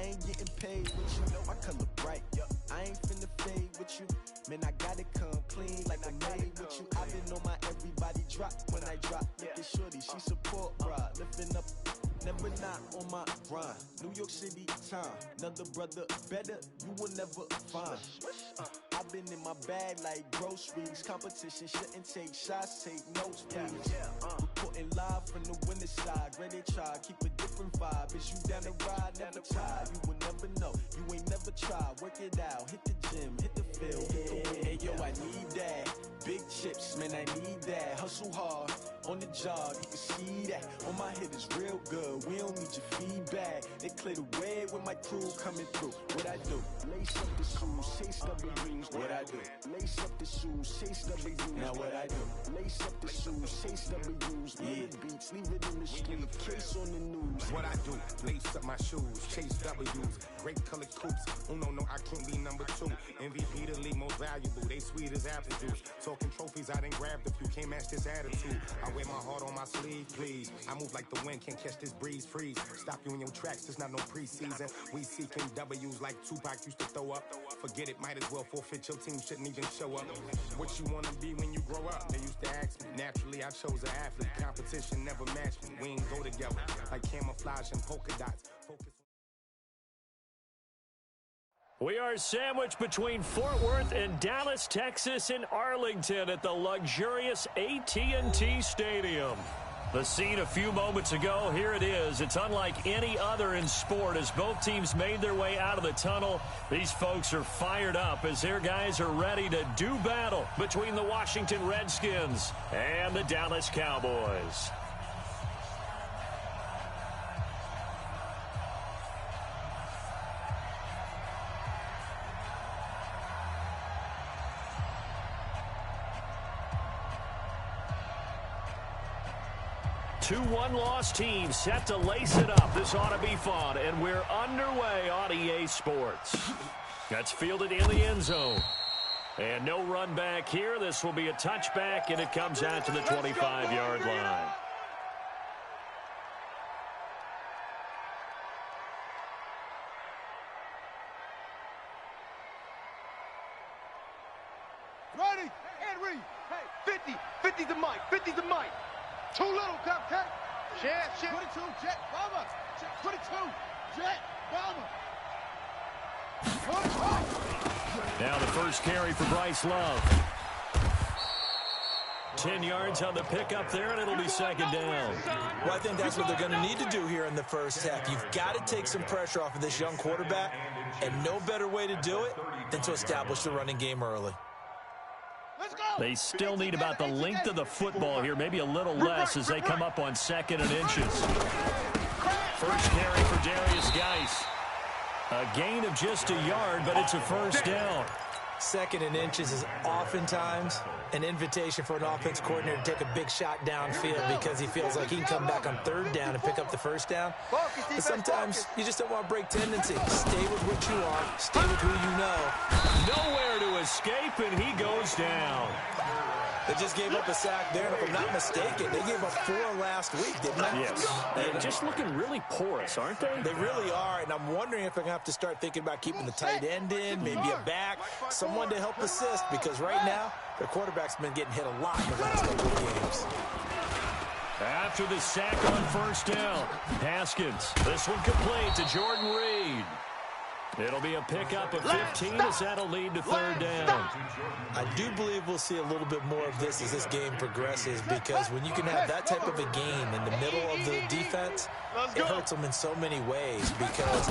ain't getting paid with you. My color bright. I ain't finna fade with you. Man, I gotta come clean like I made with you. I've been on my everybody drop when I drop. Look at shorty, she support ride. Lifting up, never not on my grind. New York City time, another brother better, you will never find. I've been in my bag like groceries. Competition shouldn't take shots, take notes, please. Reporting live from the winter side. Ready to try, keep a different vibe. Is you down the ride, never tired. You will never know, you ain't never tried. Work it out, hit the gym, hit the field. Hey yo, I need that. Big chips, man, I need that. Hustle hard, on the job, you can see that. On my head is real good, we don't need your feedback. They clear the way with my crew coming through. What I do? Lace up the shoes, chase W's. What I do? Lace up the shoes, chase W's. Now what I do? Lace up the shoes, chase W's. Yeah, beats, leave it in the street, case on the news. What I do? Lace up my shoes, chase W's. Great colored coops. Uno, no, I can't be number 2. MVP the league most valuable. They sweet as apple juice. Talking trophies, I didn't grab the few. Can't match this attitude. I wear my heart on my sleeve, please. I move like the wind, can't catch this breeze, freeze. Stop you in your tracks, there's not no preseason. We seeking W's like Tupac used to throw up. Forget it, might as well forfeit. Your team shouldn't even show up. What you wanna be when you grow up? They used to ask me. Naturally, I chose an athlete. Competition never matched me. We ain't go together like camouflage and polka dots. Focus. We are sandwiched between Fort Worth and Dallas, Texas, in Arlington at the luxurious AT&T Stadium. The scene a few moments ago, here it is. It's unlike any other in sport as both teams made their way out of the tunnel. These folks are fired up as their guys are ready to do battle between the Washington Redskins and the Dallas Cowboys. Two one-loss teams set to lace it up. This ought to be fun, and we're underway on EA Sports. That's fielded in the end zone. And no run back here. This will be a touchback, and it comes out to the 25-yard line. Ready, and read. Hey, 50, 50's the mic, 50's the mic. Too little, Cupcake. Share. 22, Jet, Bomber. 22, Jet, Bomber. Now the first carry for Bryce Love. 10 yards on the pickup there, and it'll be second down. Well, I think that's what they're going to need to do here in the first half. You've got to take some pressure off of this young quarterback, and no better way to do it than to establish the running game early. They still need about the length of the football here, maybe a little less as they come up on 2nd and inches. First carry for Darius Geis. A gain of just a yard, but it's a first down. 2nd and inches is oftentimes an invitation for an offense coordinator to take a big shot downfield because he feels like he can come back on 3rd down and pick up the first down. But sometimes you just don't want to break tendency. Stay with what you are. Stay with who you know. Nowhere to escape, and he goes down. They just gave up a sack there, and if I'm not mistaken, they gave up 4 last week, didn't they? Yes. They're just looking really porous, aren't they? They really are, and I'm wondering if they're going to have to start thinking about keeping the tight end in, maybe a back, someone to help assist, because right now, their quarterback's been getting hit a lot in the last couple of games. After the sack on first down, Haskins. This one complete to Jordan Reed. It'll be a pickup of 15 as that'll lead to 3rd down. I do believe we'll see a little bit more of this as this game progresses because when you can have that type of a game in the middle of the defense, it hurts them in so many ways because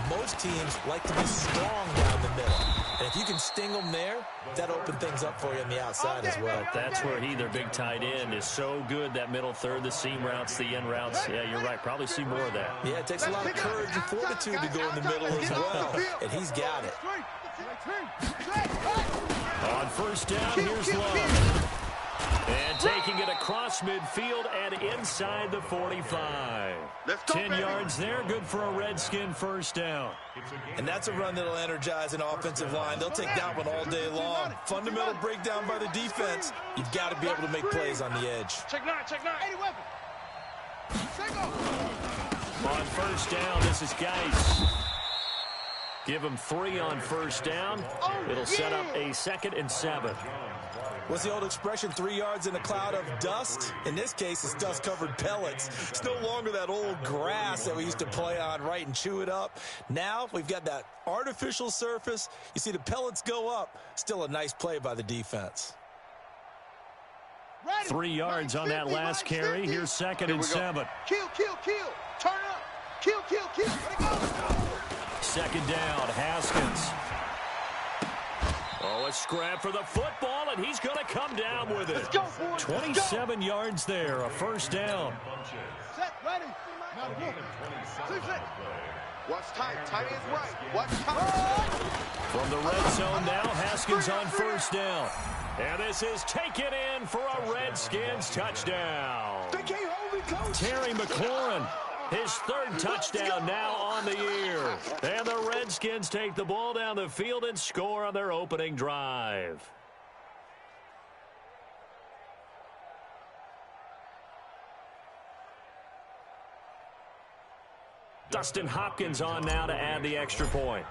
most teams like to be strong down the middle. And if you can sting them there, that opens things up for you on the outside as well. That's where their big tight end, is so good, that middle third, the seam routes, the end routes. Yeah, you're right. Probably see more of that. Yeah, it takes a lot of courage and fortitude to go in the middle as well, and he's got it. On first down, here's Love. And taking it across midfield and inside the 45. 10 yards there, good for a Redskin first down. And that's a run that'll energize an offensive line. They'll take that one all day long. Fundamental breakdown by the defense. You've got to be able to make plays on the edge. Check 9. 80 weapon. On first down, this is Geis. Give him 3 on first down. It'll set up a 2nd and 7. What's the old expression, 3 yards in a cloud of dust? In this case, it's dust-covered pellets. It's no longer that old grass that we used to play on, right, and chew it up. Now we've got that artificial surface. You see the pellets go up. Still a nice play by the defense. 3 yards on that last carry. Here's 2nd and 7. Kill, kill, kill. Turn up. Kill, kill, kill. Let it go. 2nd down, Haskins. Oh, a scrap for the football, and he's going to come down with it. Let's go, boys. 27 yards there, a first down. Set, ready. Now the move. Watch time. Timing is right. Watch time. From the red zone now, Haskins on first down. And this is taken in for a Redskins touchdown. They can't hold me close. Terry McLaurin, his 3rd touchdown now on the year. And the Redskins take the ball down the field and score on their opening drive. Dustin Hopkins on now to add the extra point.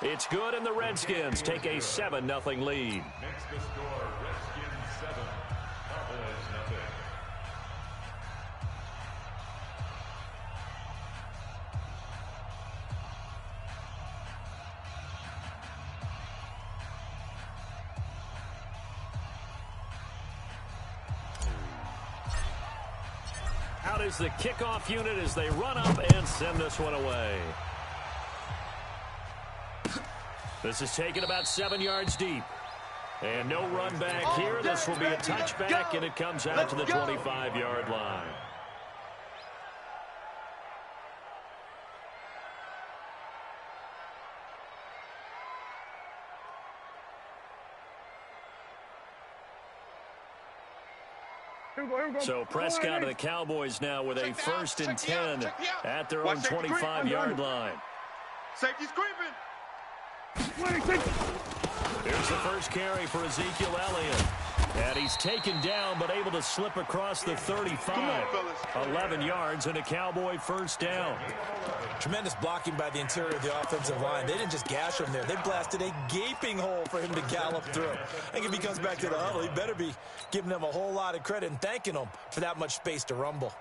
It's good, and the Redskins take a 7-0 lead. Next to score, Redskins 7, Cowboys nothing. Out is the kickoff unit as they run up and send this one away. This is taken about 7 yards deep. And no run back here. This will be a touchback, and it comes out to the 25-yard line. So Prescott and the Cowboys now with a 1st and 10 at their own 25-yard line. Safety screaming. Here's the first carry for Ezekiel Elliott. And he's taken down but able to slip across the 35. 11 yards and a Cowboy first down. Tremendous blocking by the interior of the offensive line. They didn't just gash him there. They blasted a gaping hole for him to gallop through. I think if he comes back to the huddle, he better be giving them a whole lot of credit and thanking them for that much space to rumble.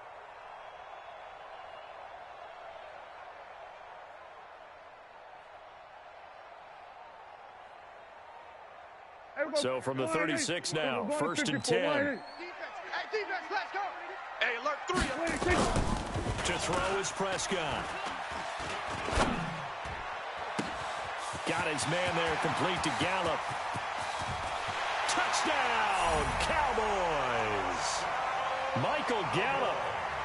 So from the 36 now, 1st and 10. Hey, defense, let's go. Hey, alert 3. To throw is Prescott. Got his man there, complete to Gallup. Touchdown, Cowboys! Michael Gallup,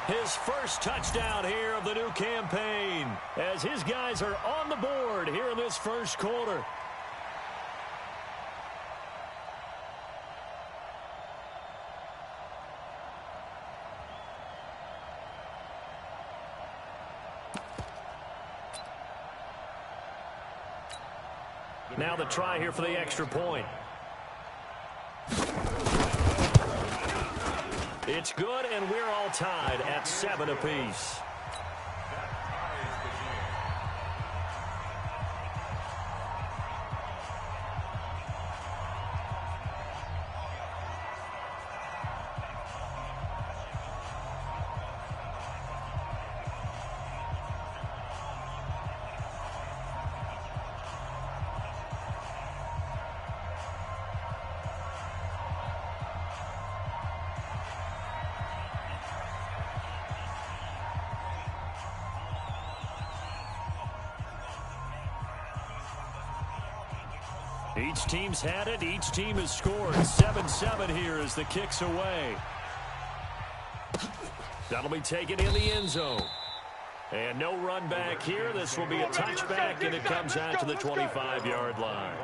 his first touchdown here of the new campaign, as his guys are on the board here in this first quarter. Now the try here for the extra point. It's good, and we're all tied at 7 apiece. Each team's had it. Each team has scored. 7-7 here as the kick's away. That'll be taken in the end zone. And no run back here. This will be a touchback, and it comes out to the 25-yard line.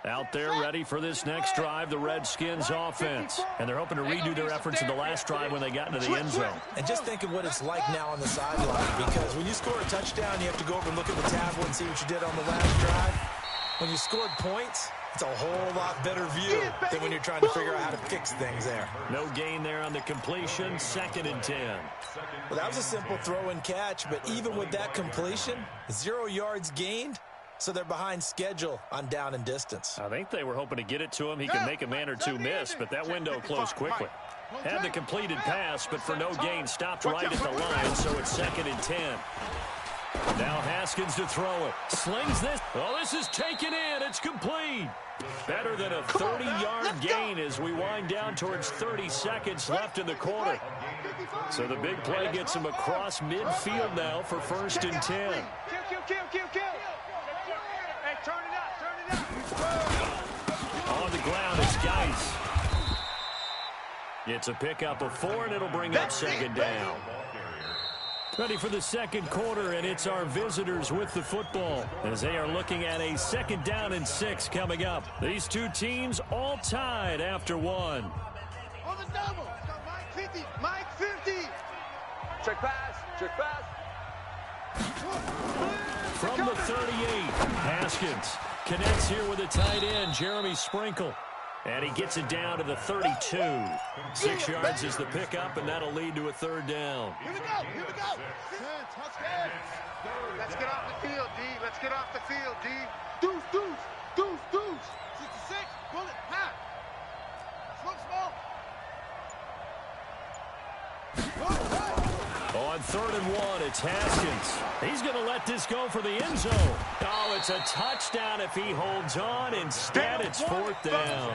Out there ready for this next drive, the Redskins offense. And they're hoping to redo their efforts in the last drive when they got into the end zone. And just think of what it's like now on the sideline, because when you score a touchdown, you have to go over and look at the tablet and see what you did on the last drive. When you scored points, it's a whole lot better view than when you're trying to figure out how to fix things there. No gain there on the completion, 2nd and 10. Well, that was a simple throw and catch, but even with that completion, 0 yards gained, so they're behind schedule on down and distance. I think they were hoping to get it to him. He could make a man or two miss, but that window closed quickly. Had the completed pass, but for no gain, stopped right at the line, so it's 2nd and 10. Now Haskins to throw it. Slings this. Oh, this is taken in. It's complete. Better than a 30-yard gain as we wind down towards 30 seconds left in the quarter. So the big play gets him across midfield now for 1st and 10. Kill. Hey, turn it up. On the ground, it's Geis. It's a pickup of 4, and it'll bring up 2nd down. Ready for the 2nd quarter, and it's our visitors with the football as they are looking at a 2nd down and 6 coming up. These two teams all tied after 1. On the double. Mike 50. Mike 50. Check pass. From the 38, Haskins connects here with a tight end, Jeremy Sprinkle. And he gets it down to the 32. 6 yards is the pickup, and that'll lead to a 3rd down. Here we go. Let's get off the field, D. Let's get off the field, D. Deuce. 66. Bullet. Half. Smoke. On 3rd and 1, it's Haskins. He's going to let this go for the end zone. Oh, it's a touchdown if he holds on. Instead, it's 4th down.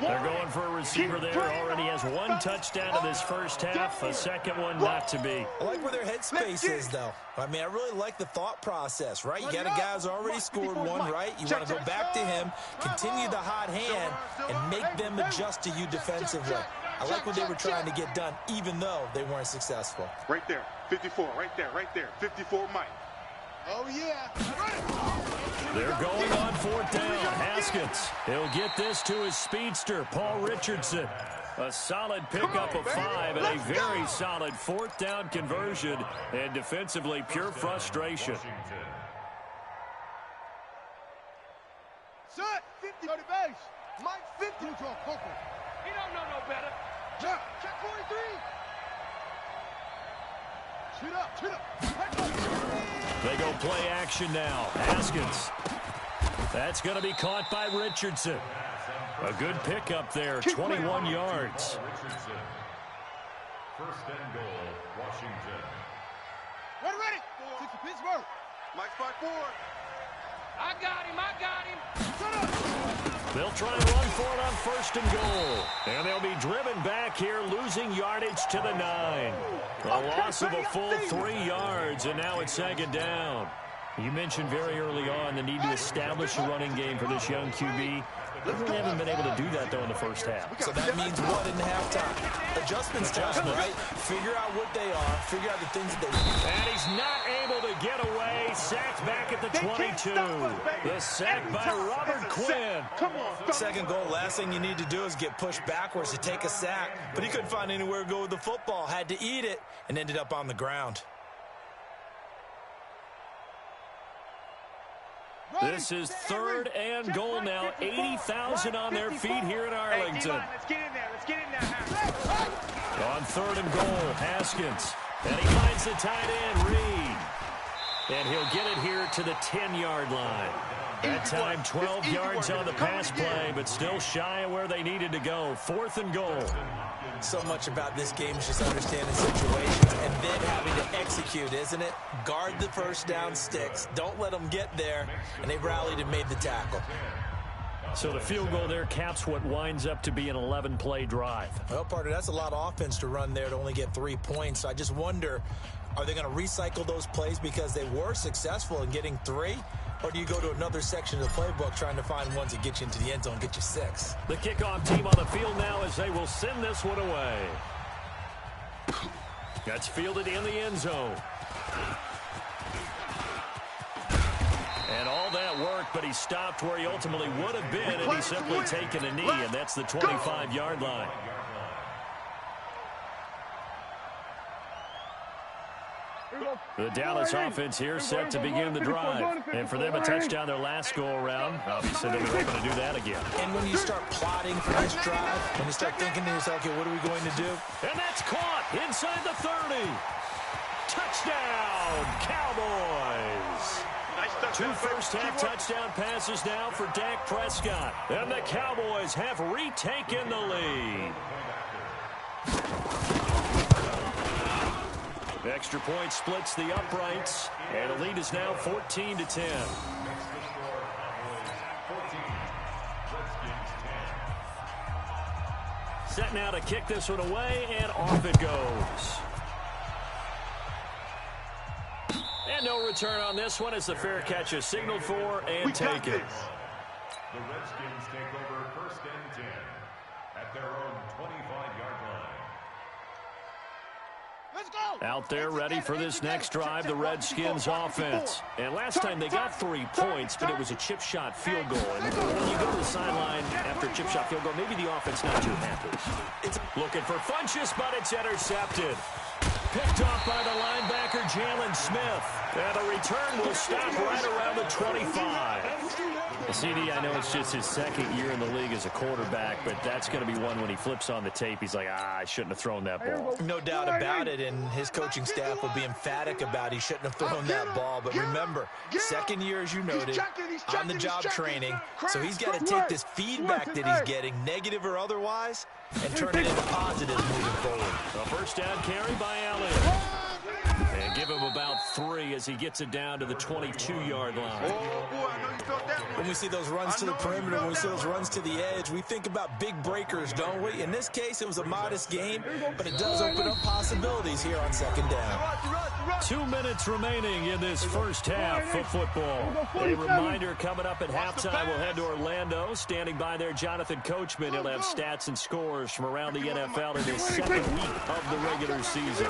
They're going for a receiver there. Already has 1 touchdown in this first half. A 2nd one not to be. I like where their headspace is, though. I mean, I really like the thought process, right? You got a guy who's already scored 1, right? You want to go back to him, continue the hot hand, and make them adjust to you defensively. I like what they were trying to get done, even though they weren't successful. Right there. 54. Right there. 54 Mike. Oh, yeah. They're going on 4th down. Haskins. He'll get this to his speedster, Paul Richardson. A solid pickup of 5 and a very solid 4th down conversion. And defensively, pure frustration. Set. 50 on the base. Mike 50 to a focal. He don't know no better. Check 43. Shoot up. They go play action now. Haskins. That's going to be caught by Richardson. A good pickup there, 21 yards. 1st and goal, Washington. Ready. 60 Pittsburgh. Mike spot 4. I got him. They'll try and run for it on 1st and goal. And they'll be driven back here, losing yardage to the 9. A loss of a full 3 yards, and now it's 2nd down. You mentioned very early on the need to establish a running game for this young QB. They really haven't been able to do that, though, in the first half. So that means what in halftime? Adjustments time, right? Figure out what they are. Figure out the things that they do. And he's not able to get away. Sacked back at the 22. The sack by Robert Quinn. Come on. 2nd goal, last thing you need to do is get pushed backwards to take a sack. But he couldn't find anywhere to go with the football. Had to eat it and ended up on the ground. This is 3rd and goal now. 80,000 on their feet here in Arlington. Let's get in there. On 3rd and goal, Haskins. And he finds the tight end, Reed. And he'll get it here to the 10-yard line. That time, 12 yards on the pass play, but still shy of where they needed to go. 4th and goal. So much about this game is just understanding situations and then having to execute, isn't it? Guard the 1st down sticks. Don't let them get there. And they rallied and made the tackle. So the field goal there caps what winds up to be an 11-play drive. Well, partner, that's a lot of offense to run there to only get 3 points. So I just wonder, are they going to recycle those plays because they were successful in getting 3? Or do you go to another section of the playbook trying to find ones that get you into the end zone, get you 6? The kickoff team on the field now as they will send this one away. That's fielded in the end zone. And all that work, but he stopped where he ultimately would have been, and he's simply taken a knee, and that's the 25-yard line. The Dallas offense here set to begin the drive. And for them, a touchdown their last go-around. Obviously, they'll be hoping to do that again. And when you start plotting for this drive, when you start thinking to yourself, okay, what are we going to do? And that's caught inside the 30. Touchdown, Cowboys. Two first-half touchdown passes now for Dak Prescott. And the Cowboys have retaken the lead. Extra point splits the uprights, and the lead is now 14-10. Set now to kick this one away, and off it goes. And no return on this one as the fair catch is signaled for and taken. The Redskins take over 1st and 10 at their own 25-yard line. Out there ready for this next drive, the Redskins offense. And last time they got 3 points, but it was a chip shot field goal. And when you go to the sideline after a chip shot field goal, maybe the offense not too happy. It's looking for Funchess, but it's intercepted. Picked off by the linebacker, Jalen Smith. And the return will stop right around the 25. Well, CD, I know it's just his second year in the league as a quarterback, but that's going to be one when he flips on the tape. He's like, I shouldn't have thrown that ball. No doubt about it, and his coaching staff will be emphatic about he shouldn't have thrown that ball. But remember, second year, as you noted, on-the-job training, so he's got to take this feedback that he's getting, negative or otherwise, and turn it into positives moving forward. A first down carry by Elliott. And give him about 3 as he gets it down to the 22-yard line. When we see those runs to the perimeter, when we see those runs to the edge, we think about big breakers, don't we? In this case, it was a modest game, but it does open up possibilities here on second down. 2 minutes remaining in this first half of football. A reminder coming up at halftime, we'll head to Orlando. Standing by there, Jonathan Coachman. He'll have stats and scores from around the NFL in his second week of the regular season.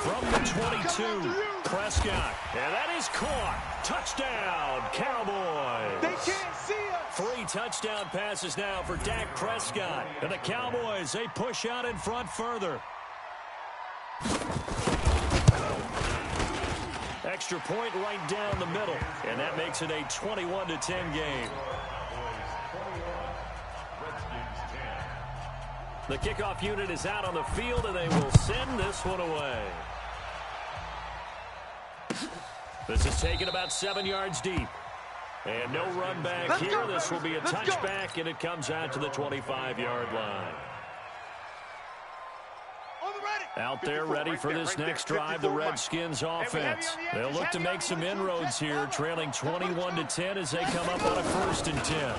From the 22, Prescott. And that is caught. Touchdown, Cowboys. They can't see us. 3 touchdown passes now for Dak Prescott. And the Cowboys, they push out in front further. Extra point right down the middle. And that makes it a 21-10 game. The kickoff unit is out on the field, and they will send this one away. This is taken about 7 yards deep. And no run back here. This will be a touchback, and it comes out to the 25-yard line. Out there ready for this next drive, the Redskins offense. They'll look to make some inroads here, trailing 21-10 as they come up on a 1st and 10.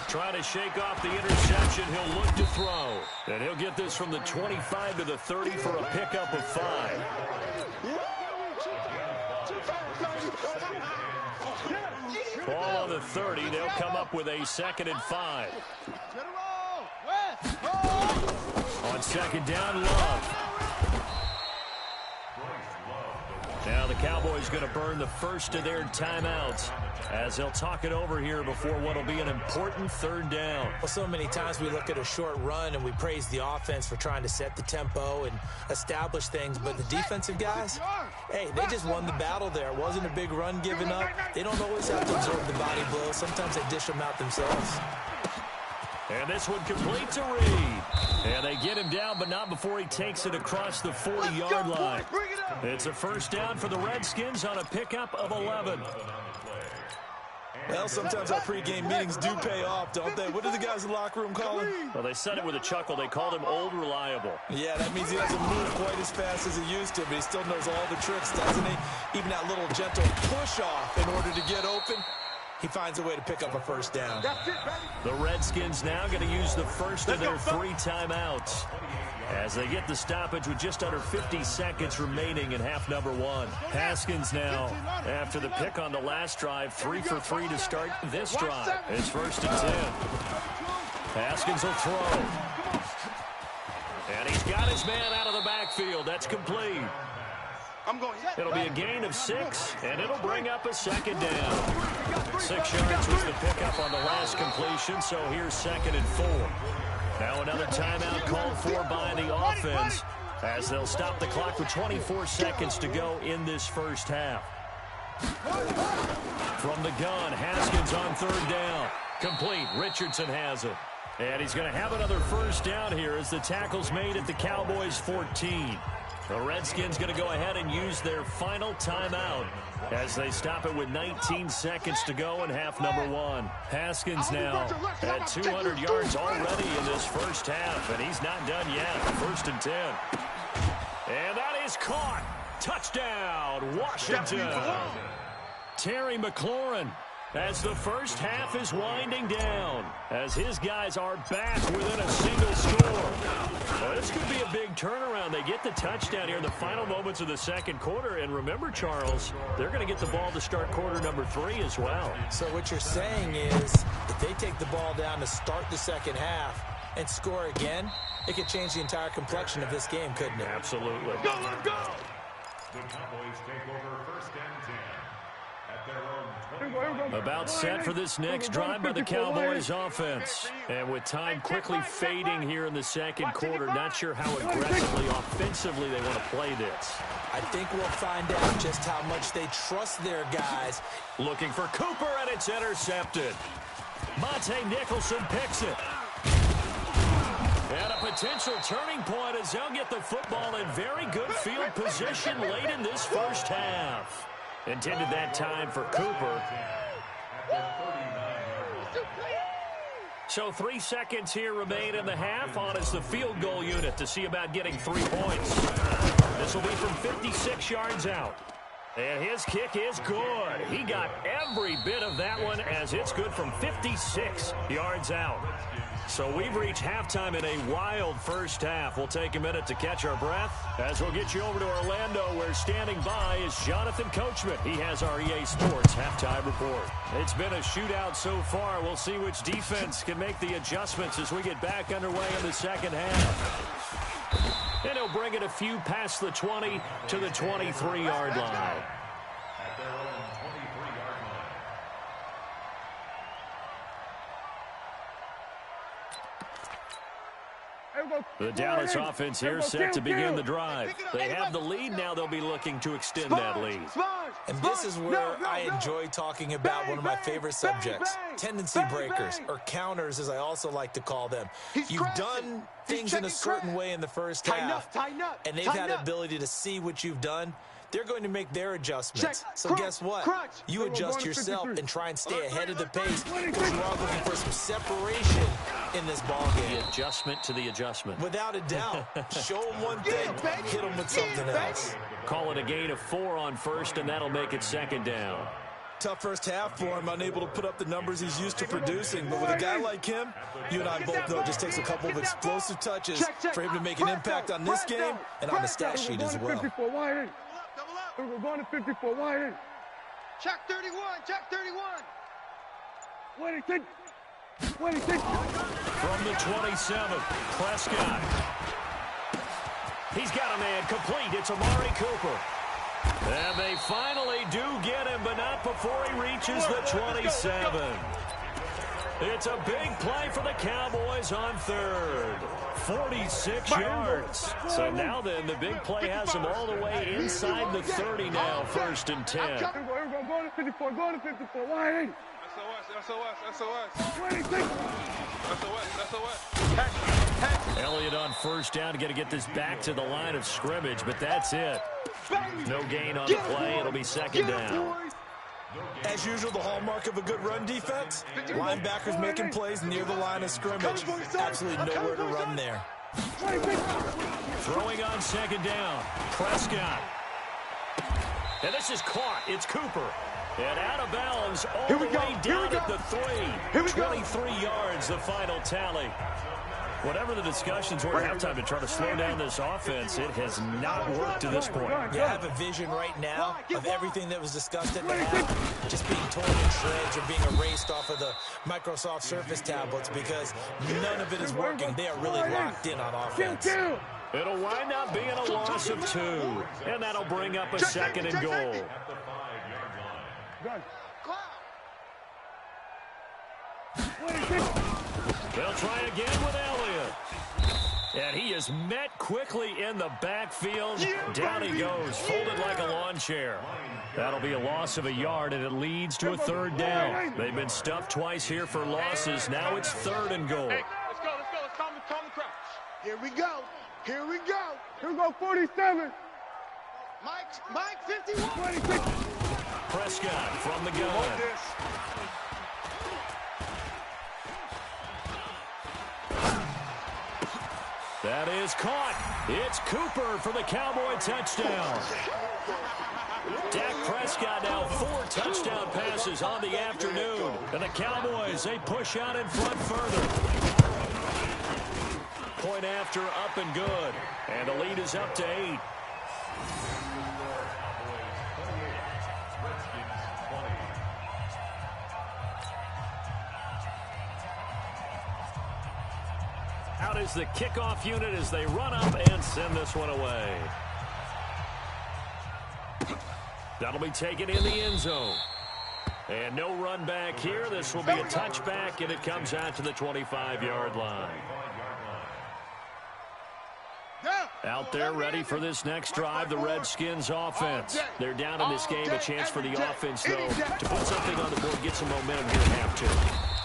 Trying to shake off the interception, he'll look to throw. And he'll get this from the 25 to the 30 for a pickup of 5. Ball on the 30, they'll come up with a 2nd and 5. On 2nd down, Love. Now the Cowboys going to burn the first of their timeouts as they'll talk it over here before what will be an important 3rd down. Well, so many times we look at a short run and we praise the offense for trying to set the tempo and establish things, but the defensive guys, hey, they just won the battle there. It wasn't a big run given up. They don't always have to absorb the body blows. Sometimes they dish them out themselves. And this one complete to Reed. And they get him down, but not before he takes it across the 40-yard line. It's a first down for the Redskins on a pickup of 11. Well, sometimes our pregame meetings do pay off, don't they? What do the guys in the locker room call him? Well, they said it with a chuckle. They called him Old Reliable. Yeah, that means he doesn't move quite as fast as he used to, but he still knows all the tricks, doesn't he? Even that little gentle push-off in order to get open. He finds a way to pick up a first down. The Redskins now going to use the first of their 3 timeouts as they get the stoppage with just under 50 seconds remaining in half number 1. Haskins now, after the pick on the last drive, 3 for 3 to start this drive. It's 1st and 10. Haskins will throw. And he's got his man out of the backfield. That's complete. It'll be a gain of 6, and it'll bring up a second down. 6 yards was the pickup on the last completion, so here's 2nd and 4. Now another timeout called for by the offense as they'll stop the clock with 24 seconds to go in this first half. From the gun, Haskins on 3rd down. Complete. Richardson has it. And he's going to have another first down here as the tackle's made at the Cowboys' 14. The Redskins going to go ahead and use their final timeout as they stop it with 19 seconds to go in half number 1. Haskins now at 200 yards already in this first half, and he's not done yet. 1st and 10. And that is caught. Touchdown, Washington. Terry McLaurin as the first half is winding down, as his guys are back within a single score. Well, this could be a big turnaround. They get the touchdown here in the final moments of the second quarter. And remember, Charles, they're going to get the ball to start quarter number 3 as well. So what you're saying is if they take the ball down to start the second half and score again, it could change the entire complexion of this game, couldn't it? Absolutely. Go, let's go! The Cowboys take over 1st and 10 at their own 20. About set for this next drive by the Cowboys offense. And with time quickly fading here in the second quarter, not sure how aggressively, offensively they want to play this. I think we'll find out just how much they trust their guys. Looking for Cooper, and it's intercepted. Monte Nicholson picks it. And a potential turning point as they'll get the football in very good field position late in this first half. Intended that time for Cooper. So 3 seconds here remain in the half. On is the field goal unit to see about getting 3 points. This will be from 56 yards out. And his kick is good. He got every bit of that one as it's good from 56 yards out. So we've reached halftime in a wild first half. We'll take a minute to catch our breath as we'll get you over to Orlando, where standing by is Jonathan Coachman. He has our EA Sports halftime report. It's been a shootout so far. We'll see which defense can make the adjustments as we get back underway in the second half. And he'll bring it a few past the 20 to the 23-yard line. At their own 23-yard line. The Dallas offense here set to begin the drive. They have the lead. Now they'll be looking to extend that lead. And this is where I enjoy talking about one of my favorite subjects, tendency breakers, or counters as I also like to call them. You've done things in a certain way in the first half, and they've had the ability to see what you've done. They're going to make their adjustments. So guess what? You adjust yourself and try and stay ahead of the pace because you are looking for some separation in this ball game. The adjustment to the adjustment. Without a doubt. Show them one thing, hit them with something else. Call it a gain of 4 on first, and that'll make it second down. Tough first half for him, unable to put up the numbers he's used to producing. But with a guy like him, you and I both know it just takes a couple of explosive touches for him to make an impact on this game and on the stat sheet as well. We're going to 54 wide in. Check 31, check 31. What is it? What is it? From the 27, Prescott. He's got a man complete. It's Amari Cooper. And they finally do get him, but not before he reaches the 27. It's a big play for the Cowboys on third. 46 yards. So now then, the big play has them all the way inside the 30 now, 1st and 10. Go to 54, go to 54, wide in. Elliott on first down, got to get this back to the line of scrimmage, but that's it. No gain on the play. It'll be second down. As usual, the hallmark of a good run defense, linebackers making plays near the line of scrimmage. Absolutely nowhere to run there. Throwing on second down, Prescott. And this is caught. It's Cooper. And out of bounds all the way down at the 3. 23 yards, the final tally. Whatever the discussions were at halftime to try to slow down this offense, it has not worked to this point. Yeah, I have a vision right now of everything that was discussed at the half just being torn in shreds or being erased off of the Microsoft Surface tablets because none of it is working. They are really locked in on offense. It'll wind up being a loss of 2. And that'll bring up a second and goal. At the 5-yard line. They'll try again with Elliott. And he is met quickly in the backfield. Down he goes, folded like a lawn chair. That'll be a loss of a yard, and it leads to a 3rd down. They've been stuffed twice here for losses. Now it's 3rd and goal. Hey, let's go. Let's calm the crowd. Here we go. Here we go 47. Mike, 51. 26. Prescott from the gun. That is caught. It's Cooper for the Cowboy touchdown. Dak Prescott now 4 touchdown passes on the afternoon. And the Cowboys, they push out in front further. Point after, up and good. And the lead is up to 8. Out is the kickoff unit as they run up and send this one away. That'll be taken in the end zone. And no run back here. This will be a touchback, and it comes out to the 25-yard line. Out there ready for this next drive, the Redskins offense. They're down in this game. A chance for the offense, though, to put something on the board, get some momentum here at half 2.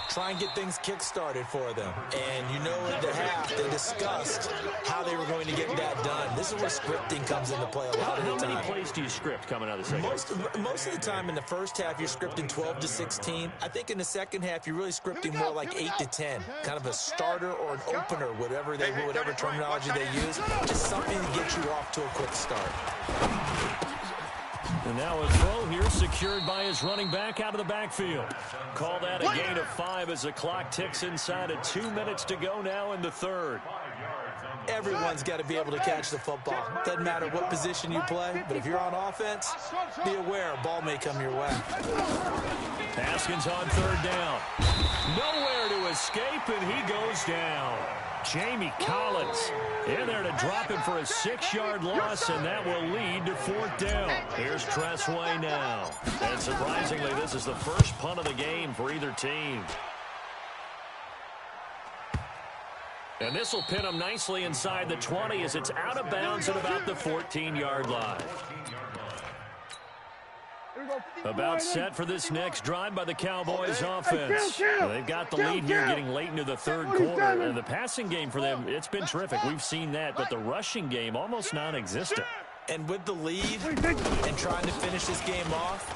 Try and get things kick-started for them. And you know at the half, they discussed how they were going to get that done. This is where scripting comes into play a lot of the time. How many plays do you script coming out of the second half? Most of the time in the first half, you're scripting 12 to 16. I think in the second half, you're really scripting more like 8 to 10. Kind of a starter or an opener, whatever terminology they use. Just something to get you off to a quick start. And now a throw here secured by his running back out of the backfield. Call that a gain of 5 as the clock ticks inside of 2 minutes to go now in the 3rd. Everyone's got to be able to catch the football. Doesn't matter what position you play, but if you're on offense, be aware a ball may come your way. Haskins on 3rd down. Nowhere to escape, and he goes down. Jamie Collins in there to drop him for a 6-yard loss, and that will lead to 4th down. Here's Tressway now. And surprisingly, this is the first punt of the game for either team. And this will pin him nicely inside the 20 as it's out of bounds at about the 14-yard line. About set for this next drive by the Cowboys offense. They've got the lead here getting late into the 3rd quarter. And the passing game for them, it's been terrific. We've seen that, but the rushing game almost non-existent. And with the lead and trying to finish this game off,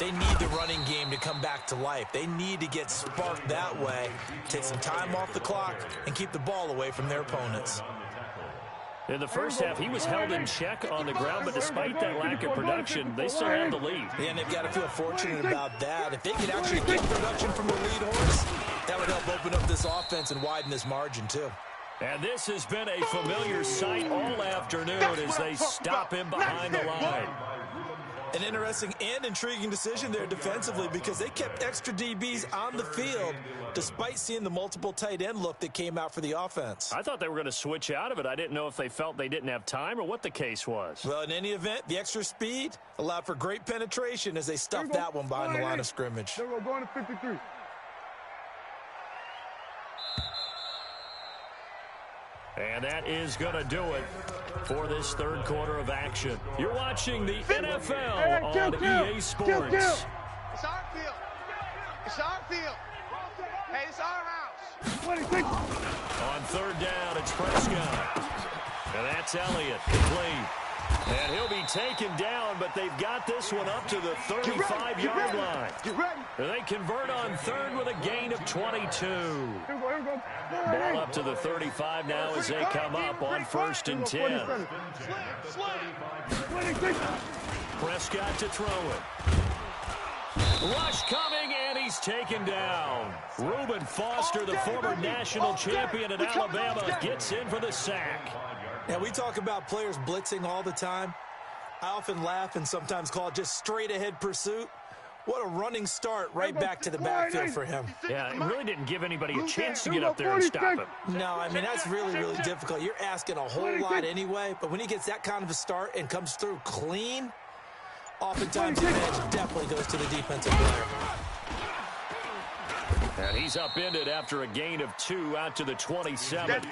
they need the running game to come back to life. They need to get sparked that way, take some time off the clock, and keep the ball away from their opponents. In the first half, he was held in check on the ground, but despite that lack of production, they still have the lead. Yeah, and they've got to feel fortunate about that. If they could actually get production from the lead horse, that would help open up this offense and widen this margin, too. And this has been a familiar sight all afternoon as they stop him behind the line. An interesting and intriguing decision there defensively because they kept extra DBs on the field despite seeing the multiple tight end look that came out for the offense. I thought they were going to switch out of it. I didn't know if they felt they didn't have time or what the case was. Well, in any event, the extra speed allowed for great penetration as they stuffed that one behind the line of scrimmage. They're going to 53. And that is going to do it for this 3rd quarter of action. You're watching the NFL on EA Sports. It's our field. It's our field. Hey, it's our house. 26. On 3rd down, it's Prescott. And that's Elliott, complete. And he'll be taken down, but they've got this one up to the 35-yard line. They convert on 3rd with a gain of 22. Ball up to the 35 now as they come up on 1st and 10. Prescott to throw it. Rush coming, and he's taken down. Reuben Foster, the former national champion at Alabama, gets in for the sack. Now, we talk about players blitzing all the time. I often laugh and sometimes call it just straight-ahead pursuit. What a running start right back to the backfield for him. Yeah, it really didn't give anybody a chance to get up there and stop him. No, I mean, that's really, really difficult. You're asking a whole lot anyway, but when he gets that kind of a start and comes through clean, oftentimes the advantage definitely goes to the defensive player. And he's upended after a gain of 2 out to the 27. All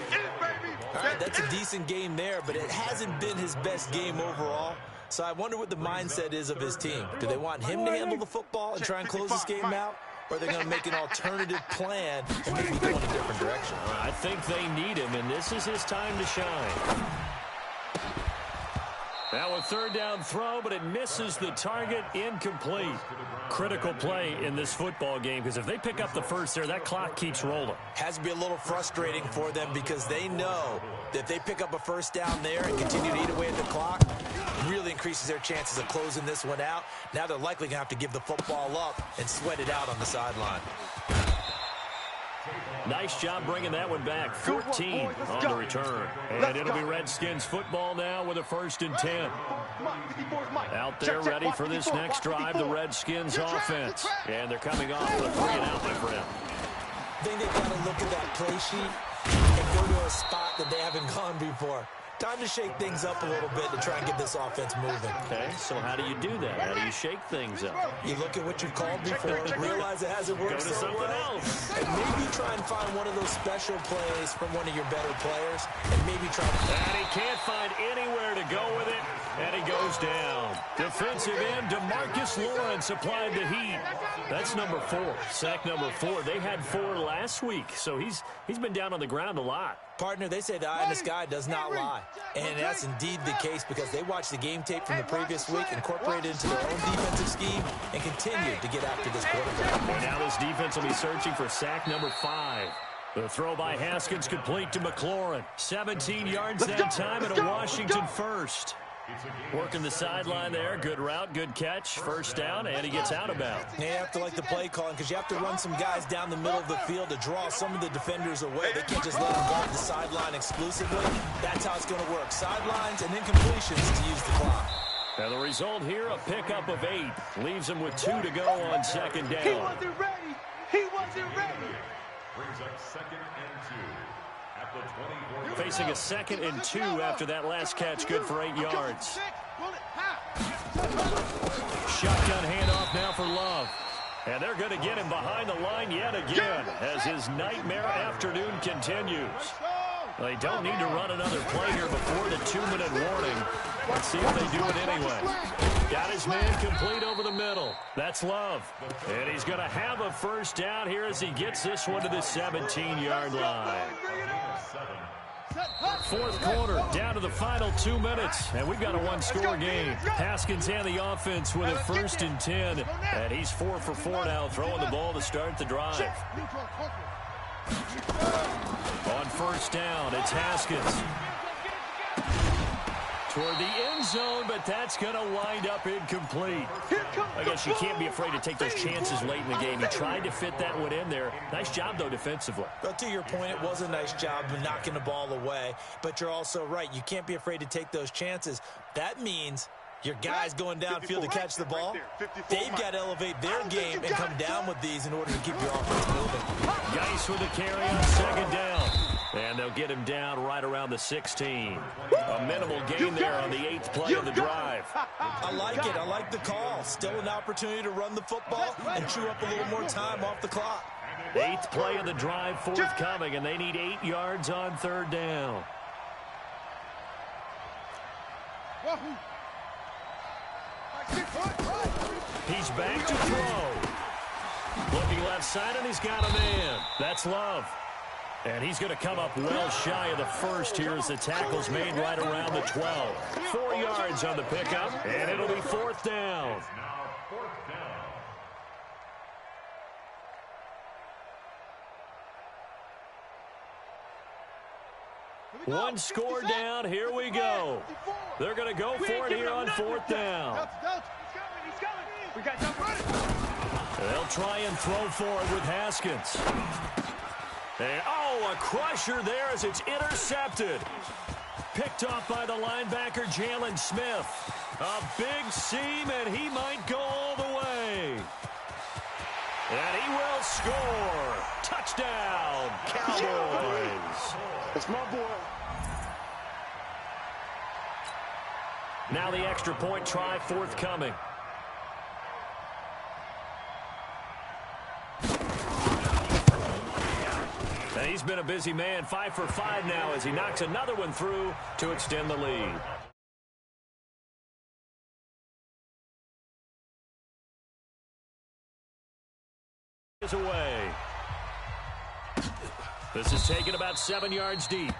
right, that's a decent game there, but it hasn't been his best game overall. So I wonder what the mindset is of his team. Do they want him to handle the football and try and close this game out? Or are they going to make an alternative plan and maybe go in a different direction? I think they need him, and this is his time to shine. Now a third down throw, but it misses the target, incomplete. Critical play in this football game, because if they pick up the first there, that clock keeps rolling. Has to be a little frustrating for them because they know that if they pick up a first down there and continue to eat away at the clock, really increases their chances of closing this one out. Now they're likely going to have to give the football up and sweat it out on the sideline. Nice job bringing that one back. 14 on the return. And it'll be Redskins football now with a 1st and 10. Out there ready for this next drive, the Redskins offense. And they're coming off with a 3-and-out, my friend. I think they've got to look at that play sheet and go to a spot that they haven't gone before. Time to shake things up a little bit to try and get this offense moving. Okay, so how do you do that? How do you shake things up? You look at what you've called before, realize it hasn't worked so well, and maybe try and find one of those special plays from one of your better players, and maybe try to... And he can't find anywhere to go with it, and he goes down. Defensive end DeMarcus Lawrence applied the heat. That's number 4, sack number 4. They had 4 last week, so he's been down on the ground a lot. Partner, they say the eye in the sky does not lie. And that's indeed the case because they watched the game tape from the previous week, incorporated it into their own defensive scheme, and continued to get after this quarterback. And now this defense will be searching for sack number 5. The throw by Haskins complete to McLaurin. 17 yards that time and a Washington first. Working the sideline there. Good route, good catch. First down, and he gets out of bounds. You have to like the play calling because you have to run some guys down the middle of the field to draw some of the defenders away. They can't just let them guard the sideline exclusively. That's how it's going to work. Sidelines and then completions to use the clock. And the result here, a pickup of 8. Leaves him with 2 to go on 2nd down. He wasn't ready. He wasn't ready. Brings up 2nd and 2. At the 24. Facing a 2nd and 2 after that last catch, good for 8 yards. Shotgun handoff now for Love. And they're going to get him behind the line yet again as his nightmare afternoon continues. They don't need to run another play here before the 2-minute warning. Let's see if they do it anyway. Got his man complete over the middle. That's Love. And he's going to have a first down here as he gets this one to the 17-yard line. 4th quarter, down to the final 2 minutes, and we've got a 1-score game. Haskins and the offense with a 1st and 10, and he's 4 for 4 now, throwing the ball to start the drive. On 1st down, it's Haskins. Toward the end zone, but that's going to wind up incomplete. I guess you can't be afraid to take those chances late in the game. He tried to fit that one in there. Nice job, though, defensively. But to your point, it was a nice job of knocking the ball away. But you're also right. You can't be afraid to take those chances. That means your guys going downfield to catch the ball, they've got to elevate their game and come down with these in order to keep your offense moving. Geis with the carry on 2nd down. And they'll get him down right around the 16. A minimal gain there on the 8th play of the drive. I like it. I like the call. Still an opportunity to run the football and chew up a little more time off the clock. 8th play of the drive forthcoming, and they need 8 yards on 3rd down. He's back to throw. Looking left side, and he's got a man. That's Love. And he's going to come up well shy of the first here as the tackle's made right around the 12. 4 yards on the pickup, and it'll be 4th down. One score down. Here we go. They're going to go for it here on 4th down. They'll try and throw for it with Haskins. And, a crusher there as it's intercepted. Picked off by the linebacker, Jalen Smith. A big seam, and he might go all the way. away. And he will score. Touchdown, Cowboys. That's my boy. Now the extra point try forthcoming. And he's been a busy man, 5 for 5 now as he knocks another one through to extend the lead. Is away. This is taken about 7 yards deep.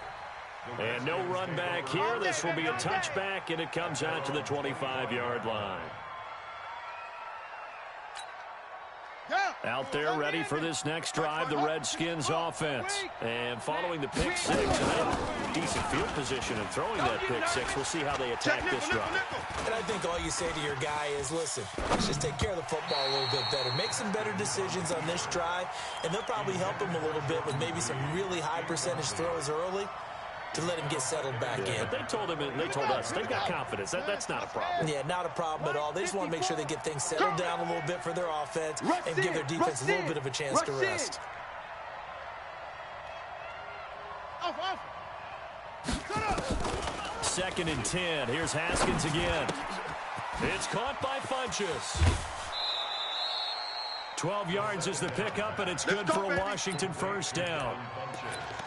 And no run back here. This will be a touchback, and it comes out to the 25-yard line. Out there ready for this next drive, the Redskins offense. And following the pick six, and decent field position and throwing that pick six, we'll see how they attack this drive. And I think all you say to your guy is, listen, let's just take care of the football a little bit better. Make some better decisions on this drive, and they'll probably help him a little bit with maybe some really high percentage throws early to let him get settled back in. But they told him, and they told us, they've got confidence. That's not a problem. Yeah, not a problem at all. They just want to make sure they get things settled down a little bit for their offense and give their defense a little bit of a chance to rest. Second and 10. Here's Haskins again. It's caught by Funchess. 12 yards is the pickup, and it's good for a Washington first down.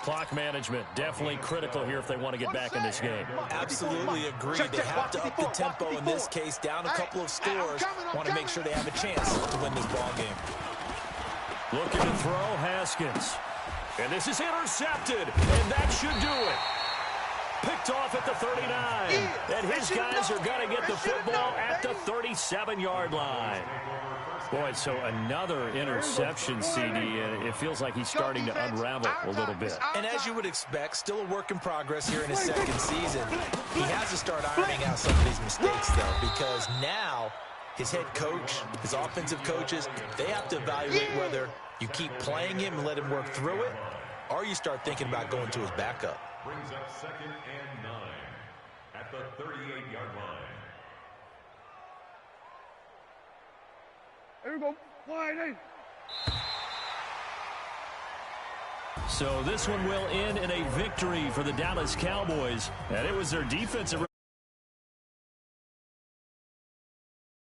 Clock management definitely critical here if they want to get back in this game. Absolutely agree. They have to up the tempo in this case, down a couple of scores. Want to make sure they have a chance to win this ball game. Looking to throw, Haskins. And this is intercepted, and that should do it. Picked off at the 39. And his guys are going to get the football at the 37-yard line. Boy, so another interception, CD. It feels like he's starting to unravel a little bit. And as you would expect, still a work in progress here in his second season. He has to start ironing out some of these mistakes, though, because now his head coach, his offensive coaches, they have to evaluate whether you keep playing him and let him work through it, or you start thinking about going to his backup. Brings up 2nd and 9 at the 38-yard line. There we go. Wide. So this one will end in a victory for the Dallas Cowboys, and it was their defensive